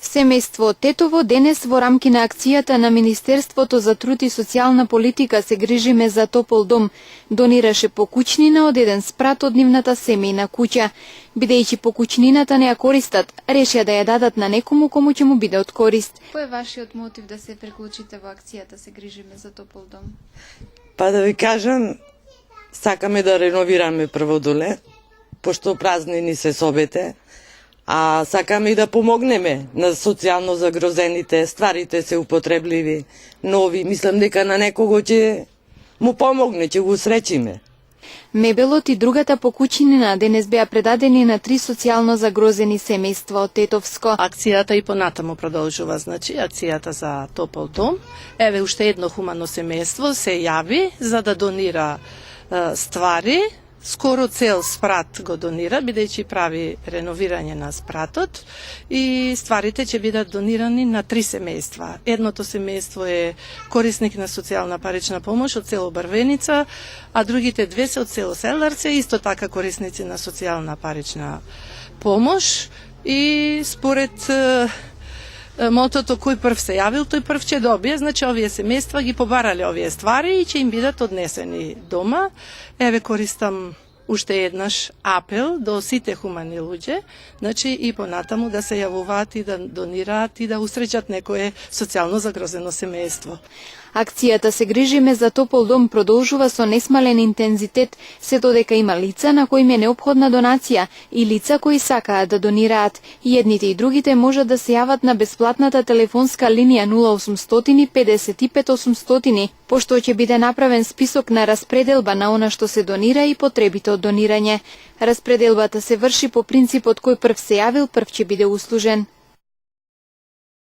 Семејство од Тетово денес во рамки на акцијата на Министерството за труд и социјална политика се грижиме за топол дом, донираше покучнина од еден спрат од нивната семејна куќа. Бидејќи покучнината не ја користат, решија да ја дадат на некому кому ќе му биде од корист. Кој е вашиот мотив да се приклучите во акцијата се грижиме за топол дом? Па да ви кажам, сакаме да реновираме прво доле, пошто празни ни се собите, а сакаме и да помогнеме на социјално загрозените, стварите се употребливи, нови. Мислам дека на некого ќе му помогне, ќе го сречиме. Мебелот и другата покучнина денес беа предадени на 3 социјално загрозени семејства од Тетовско. Акцијата и понатаму продолжува, значи акцијата за топол дом. Еве уште едно хумано семејство се јави за да донира ствари. Скоро цел спрат го донира, бидејќи прави реновирање на спратот и стварите ќе бидат донирани на 3 семејства. Едното семејство е корисник на социјална парична помош од село Барвеница, а другите две се од село Селарце, исто така корисници на социјална парична помош и според мотото кој прв се јавил, тој прв ќе добие, значи овие семејства ги побарале овие ствари и ќе им бидат однесени дома. Еве користам уште еднаш апел до сите хумани луѓе, значи и понатаму да се јавуваат и да донираат и да усреќат некое социјално загрозено семејство. Акцијата се грижиме за топол дом продолжува со несмален интензитет, се додека има лица на кои им е неопходна донација и лица кои сакаат да донираат. И едните и другите можат да се јават на бесплатната телефонска линија 0800 55 800, пошто ќе биде направен список на распределба на она што се донира и потребите од донирање. Распределбата се врши по принципот кој прв се јавил, прв ќе биде услужен.